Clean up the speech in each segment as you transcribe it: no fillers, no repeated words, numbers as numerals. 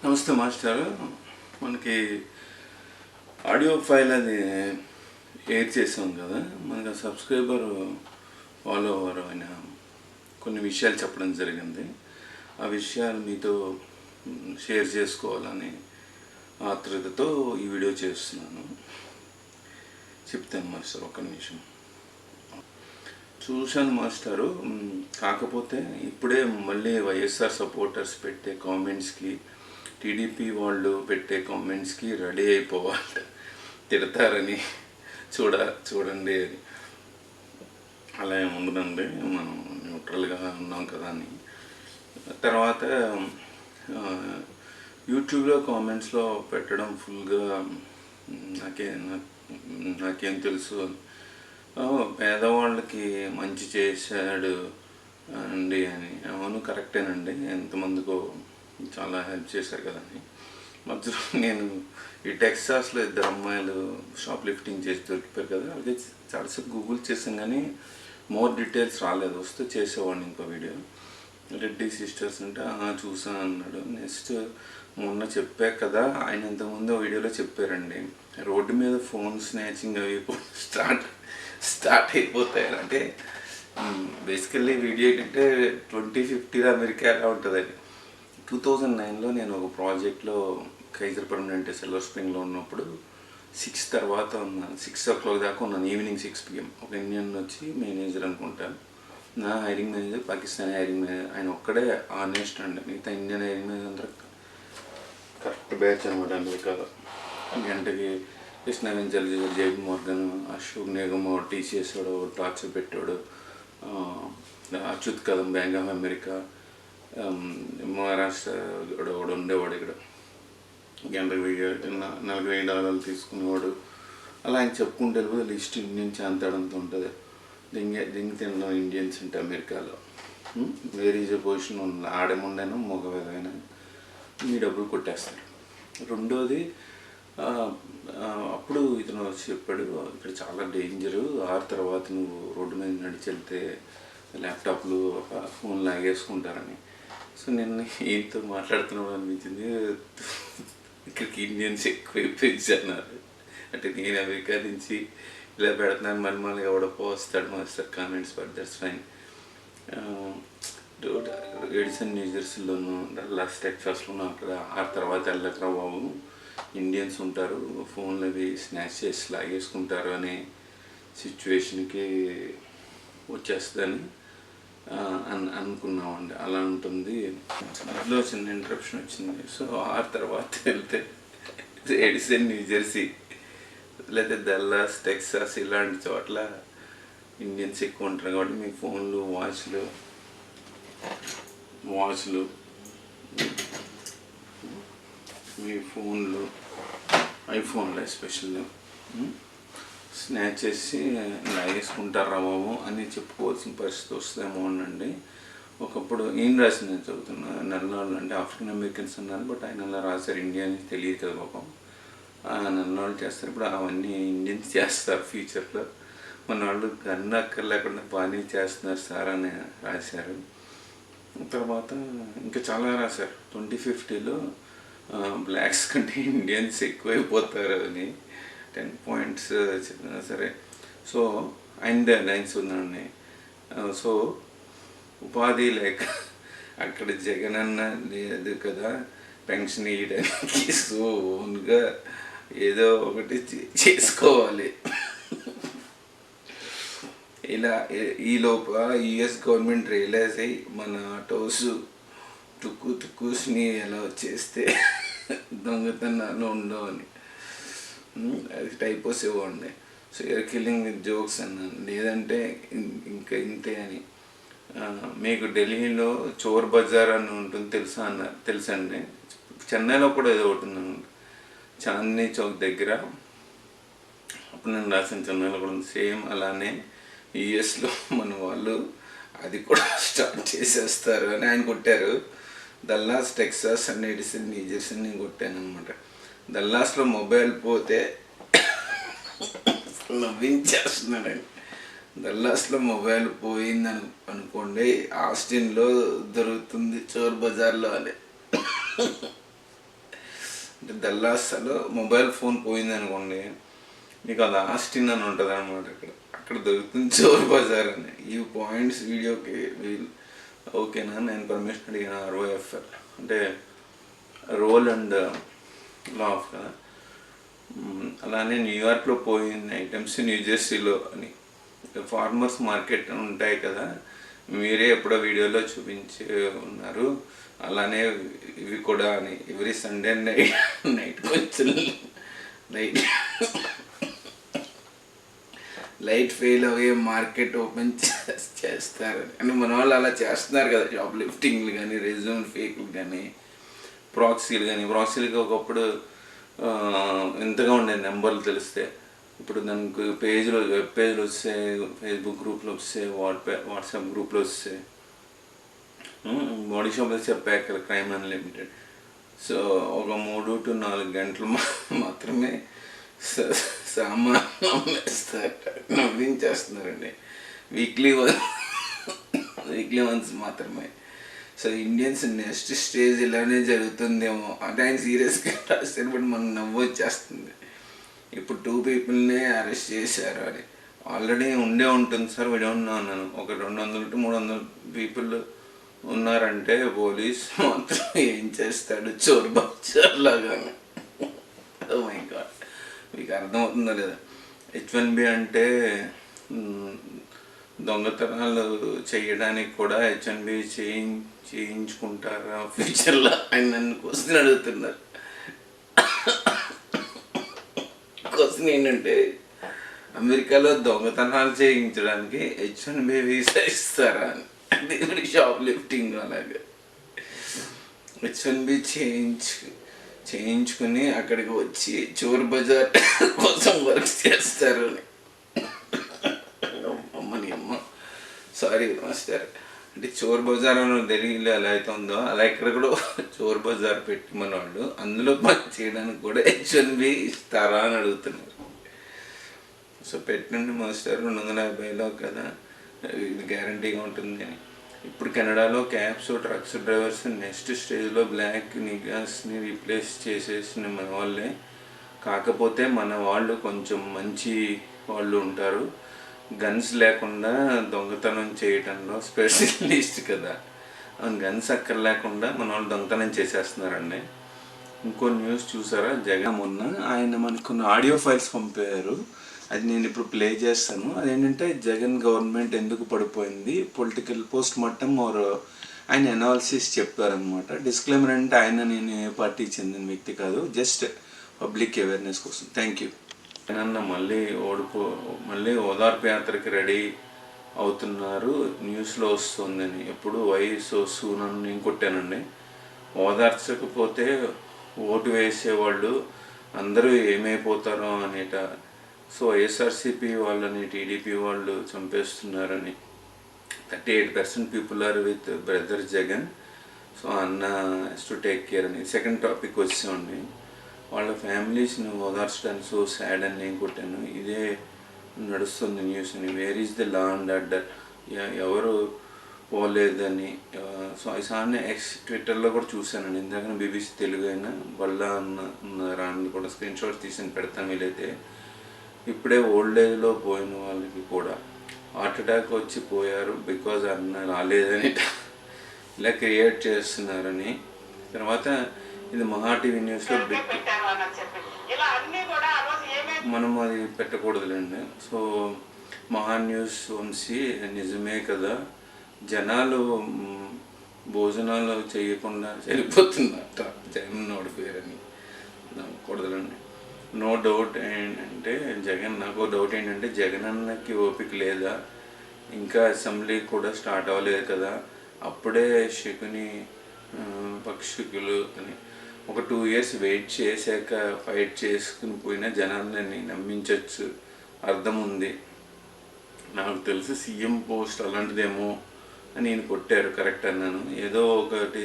నమస్తే మాస్టర్. మనకి audio file అది ఎయిర్ చేసాం కదా, మనకి సబ్స్క్రైబర్ ఫాలోవర్ ఆయన కొన్ని విషయాలు చెప్పడం జరిగింది. ఆ విషయాలు మీతో షేర్ చేసుకోవాలని ఆతృతతో ఈ వీడియో చేస్తున్నాను. చెప్తాను మాస్టర్, ఒక్క నిమిషం. చూశాను మాస్టారు, కాకపోతే ఇప్పుడే మళ్ళీ వైఎస్ఆర్ సపోర్టర్స్ పెట్టే కామెంట్స్కి, టీడీపీ వాళ్ళు పెట్టే కామెంట్స్కి రెడీ అయిపోవాలి, తిడతారని చూడండి అని. అలా ఏముండదండి, మనం న్యూట్రల్గా ఉన్నాం కదా అని. తర్వాత యూట్యూబ్లో కామెంట్స్లో పెట్టడం ఫుల్గా నాకేం తెలుసు, పేదవాళ్ళకి మంచి చేశాడు అండి అని. అవును, కరెక్టేనండి, ఎంతమందికో చాలా హెల్ప్ చేశారు కదండి. మధ్యలో నేను ఈ టెక్సాస్లో ఇద్దరు అమ్మాయిలు షాప్ లిఫ్టింగ్ చేసి దొరికిపోయారు కదా, అలాగే చాలాసేపు గూగుల్ చేసాం కానీ మోర్ డీటెయిల్స్ రాలేదు. వస్తే చేసేవాడిని ఇంకో వీడియో. రెడ్డి సిస్టర్స్ అంటే చూసాను అన్నాడు. నెక్స్ట్ మొన్న చెప్పాక కదా, ఆయన ఇంతకుముందు వీడియోలో చెప్పారండి, రోడ్డు మీద ఫోన్ స్నాచింగ్ అవి స్టార్ట్ అయిపోతాయి అంటే. బేసికల్లీ వీడియో ఏంటంటే 2050 అమెరికా ఎలా ఉంటుందని. 2009లో నేను ఒక ప్రాజెక్ట్లో కైజర్ పర్మనెంట్ సిల్వర్ స్ప్రింగ్లో ఉన్నప్పుడు 6 తర్వాత ఉన్నాను. 6 o'clock దాకా ఉన్నాను, ఈవినింగ్ 6 PM. ఒక ఇండియన్ వచ్చి మేనేజర్ అనుకుంటాను, నా hiring manager Pakistani hiring manager. ఆయన ఒక్కడే ఆనెస్ట్ అండి, మిగతా ఇండియన్ హైరింగ్ మేనేజర్ అందరూ కరెక్ట్ బ్యాచ్ అనమాట. అమెరికాలో గంటకి Krishna venture, JB Morgan, Ashok Nigam TCS వాడు టార్చర్ పెట్టాడు, అచ్యుత్ కదం బ్యాంక్ ఆఫ్ అమెరికా, మహారాష్ట్ర ఒకడు ఉండేవాడు ఇక్కడ, గంటకు $40,000 తీసుకునేవాడు. అలా ఆయన చెప్పుకుంటే లిస్ట్ ఇండియన్స్ అంతడంత ఉంటుంది. దింగి తినడం ఇండియన్స్ అంటే అమెరికాలో వేరే పొజిషన్ ఉంది. ఆడేముండైనా మగవేదైనా మీ డబ్బులు కొట్టేస్తారు. రెండోది, అప్పుడు ఇతను చెప్పాడు, ఇక్కడ చాలా డేంజరు, 6 తర్వాత నువ్వు రోడ్డు మీద నడిచి వెళ్తే ల్యాప్టాప్లు ఫోన్ లాగేసుకుంటారని. సో నేను ఈయనతో మాట్లాడుతున్నాడు అనిపించింది, ఇక్కడికి ఇండియన్స్ ఎక్కువైపోయింది అన్నారు. అంటే నేను అమెరికా నుంచి ఇలా పెడుతున్నాను, మళ్ళీ ఎవడపో వస్తాడు master comments, but that's fine. Edison న్యూజెర్సీలోను, డల్లాస్ టెక్సాస్లోను అక్కడ 6 తర్వాత వెళ్ళకరా బాబు, ఇండియన్స్ ఉంటారు, ఫోన్లు అవి స్నాచ్ చేసి లాగేసుకుంటారు అనే సిచ్యువేషన్కి వచ్చేస్తుందని అనుకున్నామండి. అలా ఉంటుంది. అందులో చిన్న ఇంటరప్షన్ వచ్చింది. సో 6 తర్వాత వెళ్తే ఎడిసన్ న్యూజెర్సీ లేదా డల్లాస్ టెక్సాస్ ఇలాంటి చోట్ల ఇండియన్స్ ఎక్కువ ఉంటారు కాబట్టి మీ ఫోన్లు వాచ్లు మీ ఫోన్లు, ఐఫోన్లు ఎస్పెషల్లీ స్నాచ్ చేసి లాగేసుకుంటారా బాబు అని చెప్పుకోవాల్సిన పరిస్థితి వస్తుందేమో అండి. ఒకప్పుడు ఈయన రాసింది నేను చదువుతున్నా, నల్లవాళ్ళు అంటే ఆఫ్రికన్ అమెరికన్స్ అన్నారు, బట్ ఆయన అలా రాశారు. ఇండియా అని తెలియదు కదా పాపం, నల్లవాళ్ళు చేస్తారు. ఇప్పుడు అవన్నీ ఇండియన్స్ చేస్తారు ఫ్యూచర్లో, మన వాళ్ళు గన్ను అక్కర్లేకుండా బాగానే చేస్తున్నారు సార్ అని రాశారు. తర్వాత ఇంకా చాలా రాశారు. 2050లో బ్లాక్స్ కంటే ఇండియన్స్ ఎక్కువైపోతారు అని 10 points చెప్పినా సరే. సో ఆయన లైన్స్ ఉన్నాయండి. సో ఉపాధి లేక అక్కడ జగన్ అన్న లేదు కదా పెన్షన్ ఇవ్వడానికి, సో ఓన్గా ఏదో ఒకటి చేసుకోవాలి. ఇలా ఈ లోపల యుఎస్ గవర్నమెంట్ రియలైజ్ అయ్యి మన ఆటోస్ తుక్కుస్ని ఎలా వచ్చేస్తే దొంగతనాలు ఉండవు అని అది టైపోస్ ఇవ్వండి. So you're killing with jokes అన్నాను, లేదంటే ఇంకా ఇంతే అని. మీకు ఢిల్లీలో చోర్ బజార్ అని ఉంటుంది తెలుసండి. చెన్నైలో కూడా ఏదో ఒకటి ఉందన్నమాట, చాందనీ చౌక్ దగ్గర. అప్పుడు నేను రాసిన చెన్నైలో కూడా ఉంది సేమ్ అలానే. యుఎస్లో మన వాళ్ళు అది కూడా స్టార్ట్ చేసేస్తారు అని ఆయన కొట్టారు. Dallas Texas and Edison New Jersey నేను కొట్టాను అనమాట. డల్లాస్లో మొబైల్ పోతే నవ్వించేస్తున్నాడు. డల్లాస్లో మొబైల్ పోయిందని అనుకోండి, ఆస్టిన్లో దొరుకుతుంది చోర్ బజార్లో అని. అంటే దల్లాస్లో మొబైల్ ఫోన్ పోయింది అనుకోండి, మీకు అది ఆస్టిన్ అని ఉంటుంది అనమాట. అక్కడ దొరుకుతుంది చోర్ బజార్ అని. ఈ పాయింట్స్ వీడియోకి ఓకేనా? నేను పర్మిషన్ అడిగిన ROFL అంటే రోల్ అండ్ లాఫ్ కదా. అలానే న్యూయార్క్లో పోయిన ఐటమ్స్ న్యూజెర్సీలో అని ఫార్మర్స్ మార్కెట్ ఉంటాయి కదా, మీరే ఎప్పుడో వీడియోలో చూపించి ఉన్నారు. అలానే ఇవి కూడా అని ఎవ్రీ సండే నైట్ కొంచెం లైట్ ఫెయిల్ అయ్యే మార్కెట్ ఓపెన్ చేస్తారు అని మన వాళ్ళు అలా చేస్తున్నారు కదా. జాబ్ లిఫ్టింగ్లు కానీ, రెజ్యూమ్ ఫేక్లు కానీ, ప్రాక్సీలు ఒకప్పుడు ఎంతగా ఉండేది నెంబర్లు తెలిస్తే. ఇప్పుడు దానికి వెబ్ పేజ్లు వస్తాయి, ఫేస్బుక్ గ్రూప్లో వస్తాయి, వాట్సాప్ గ్రూప్లో వస్తాయి. బాడీ షాప్లో చెప్పాక కదా క్రైమ్ అన్లిమిటెడ్. సో ఒక 3 to 4 గంటలు మాత్రమే సామాన్లు నవ్వించేస్తున్నారండి. వీక్లీ వన్స్ మాత్రమే. సో ఇండియన్స్ నెక్స్ట్ స్టేజ్ ఇలానే జరుగుతుందేమో అంటే ఆయన సీరియస్గా రాస్తారు, బట్ మనకు నవ్వు వచ్చేస్తుంది. ఇప్పుడు 2 పీపుల్నే అరెస్ట్ చేశారు అని ఆల్రెడీ ఉంటుంది సార్. వీడేమన్నా అన్నాను, ఒక 200 to 300 పీపుల్ ఉన్నారంటే పోలీస్ మాత్రం ఏం చేస్తాడు, చోర్ బచ్చర్ లాగానే. ఓ మై గాడ్, మీకు అర్థమవుతుందో లేదా? H1B అంటే దొంగతనాలు చేయడానికి కూడా H1B చేయించుకుంటారా ఫ్యూచర్లో అని నన్ను క్వశ్చన్ అడుగుతున్నారు. క్వశ్చన్ ఏంటంటే, అమెరికాలో దొంగతనాలు చేయించడానికి H1B వీసా ఇస్తారా అని. అంటే షాప్ లిఫ్టింగ్ అలాగే H1B చేయించుకుని అక్కడికి వచ్చి చోర్ బజార్ కోసం వర్క్ చేస్తారు అని. అమ్మని అమ్మ, సారీ మాస్టర్. అంటే చోర్ బజార్ అని ఢిల్లీలో ఎలా అయితే ఉందో అలా ఇక్కడ కూడా చోర్ బజార్ పెట్టి మన వాళ్ళు అందులో పని చేయడానికి కూడా H1B ఇస్తారా అని అడుగుతున్నారు. సో పెట్టండి మాస్టర్, 250లో కదా, ఇది గ్యారంటీగా ఉంటుంది అని. ఇప్పుడు కెనడాలో క్యాబ్స్, ట్రక్స్ డ్రైవర్స్ నెక్స్ట్ స్టేజ్లో బ్లాక్ నిగాస్ని రీప్లేస్ చేసేసిన మన వాళ్ళే. కాకపోతే మన వాళ్ళు కొంచెం మంచి వాళ్ళు ఉంటారు, గన్స్ లేకుండా దొంగతనం చేయటంలో స్పెషలిస్ట్ కదా. గన్స్ అక్కర్ లేకుండా మన వాళ్ళు దొంగతనం చేసేస్తున్నారండి. ఇంకో న్యూస్ చూసారా, జగన్ మొన్న ఆయన మనకు కొన్ని ఆడియో ఫైల్స్ పంపారు, అది నేను ఇప్పుడు ప్లే చేస్తాను. అదేంటంటే జగన్ గవర్నమెంట్ ఎందుకు పడిపోయింది, పొలిటికల్ పోస్ట్ మార్టం ఆర్ ఆయన అనాలిసిస్ చెప్పారనమాట. డిస్క్లైమర్ అంటే నేను ఏ పార్టీకి చెందిన వ్యక్తి కాదు, జస్ట్ పబ్లిక్ అవేర్నెస్ కోసం. Thank you. ఆయన మళ్ళీ ఓదార్పు యాత్రకి రెడీ అవుతున్నారు, న్యూస్లో వస్తుందని. ఎప్పుడు వయసు సూనని నేను కొట్టానండి. ఓదార్చకపోతే ఓటు వేసేవాళ్ళు అందరూ ఏమైపోతారో అనేట. సో వైఎస్ఆర్సీపీ వాళ్ళని టీడీపీ వాళ్ళు చంపేస్తున్నారని. 38% people are with brother Jagan. So అన్న హెస్ టు టేక్ కేర్ అని. సెకండ్ టాపిక్ వచ్చామండి, వాళ్ళ ఫ్యామిలీస్ని ఓదార్చడానికి సో సాడ్ అని నేను కొట్టాను. ఇదే నడుస్తుంది న్యూస్ అని. Where is the law and order, ఎవరు పోలేదని. సో ఐసాన్ని ట్విట్టర్లో కూడా చూశానండి. ఇందాక BBC తెలుగు అయినా బల్లా అన్నారా అని కూడా స్క్రీన్ షాట్ తీసి పెడతాను వీలైతే. ఇప్పుడే ఓల్డ్ ఏజ్లో పోయిన వాళ్ళకి కూడా హార్ట్ అటాక్ వచ్చి పోయారు బికాజ్ అన్న రాలేదని ఇలా క్రియేట్ చేస్తున్నారని. తర్వాత ఇది మహా టీవీ న్యూస్లో మనం అది పెట్టకూడదులేండి. సో మహా న్యూస్ వంశీ నిజమే కదా, జనాలు భోజనాలు చేయకుండా చనిపోతున్నట్ట జగన్ ఓడిపోయారని కూడదులండి. నో డౌట్ ఏంటంటే నాకు డౌట్ ఏంటంటే జగన్ అన్నకి ఓపిక లేదా, ఇంకా అసెంబ్లీ కూడా స్టార్ట్ అవ్వలేదు కదా, అప్పుడే శకుని పక్షుకులు అని ఒక 2 years వెయిట్ చేశాక ఫైట్ చేసుకుని పోయినా జనాన్ని నమ్మించవచ్చు, అర్థం ఉంది. నాకు తెలిసి సీఎం పోస్ట్ అలాంటిదేమో అని నేను కొట్టారు, కరెక్ట్ అన్నాను. ఏదో ఒకటి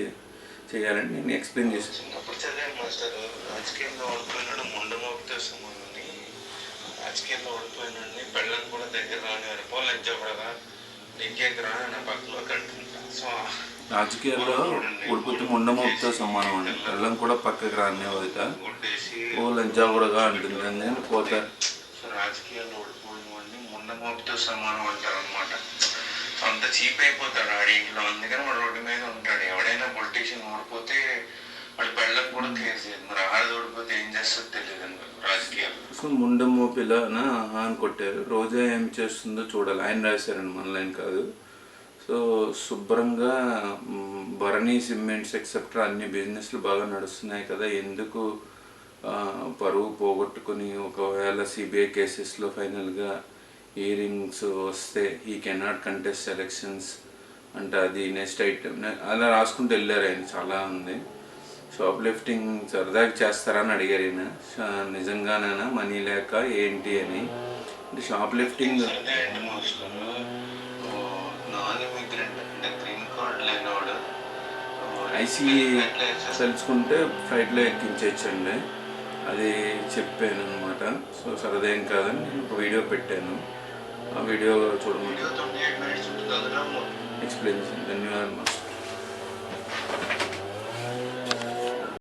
చేయాలని నేను ఎక్స్ప్లెయిన్ చేశాను. అప్పుడు చదివాను మాస్టర్, రాజకీయంలో ఓడిపోయినాడు ముండమోపితే సమానని, రాజకీయంలో ఓడిపోయినాడిని పెళ్ళని కూడా దగ్గర రానివారు పోలని చెప్పడగా ఇంకేకి రా నా పక్కలో కంటుంటా. సో రాజకీయాల్లో ఉడిపితే ముండమోపుతో సమానం అండి. పిల్లం కూడా పక్కకి రానివ్వదుట. ఓ లంచా కూడా అంటుంది నేను పోతా. రాజకీయాల్లో ఓడిపోయినవాడిని ముండమోపుతో సమానం అంటారు అనమాట. అంత చీప్ అయిపోతాడు ఆడి ఇంట్లో. అందుకని వాడు రోడ్డు మీద ఉంటాడు. ఎవడైనా పొలిటీషియన్ ఓడిపోతే వాడి పెళ్ళం కూడా కేర్ చేయదు. మరి ఆడది ఓడిపోతే ఏం చేస్తుందో తెలియదు అండి రాజకీయాలు. సో ముండమోపిలానా అని కొట్టారు. రోజా ఏం చేస్తుందో చూడాలి. ఆయన రాశారండి, మన లైన్ కాదు. సో శుభ్రంగా భరణి సిమెంట్స్ ఎక్సెట్రా అన్ని బిజినెస్లు బాగా నడుస్తున్నాయి కదా, ఎందుకు పరువు పోగొట్టుకుని ఒకవేళ సిబిఐ కేసెస్లో ఫైనల్గా హియరింగ్స్ వస్తే ఈ కెనాట్ కంటెస్ట్ ఎలక్షన్స్ అంటే అది నెక్స్ట్ ఐటమ్ అలా రాసుకుంటూ వెళ్ళారు ఆయన. చాలా ఉంది. షాప్ లిఫ్టింగ్ సరదాగా చేస్తారని అడిగారు ఈయన. నిజంగానేనా మనీ లేక ఏంటి అని. అంటే షాప్ లిఫ్టింగ్ ఐసీ తెలుసుకుంటే ఫ్లైట్లో ఎక్కించండి అది చెప్పాను అనమాట. సో సరదా ఏం కాదని నేను ఒక వీడియో పెట్టాను. ఆ వీడియో చూడమని ఎక్స్ప్లెయిన్ చేశాను. ధన్యవాదాలు.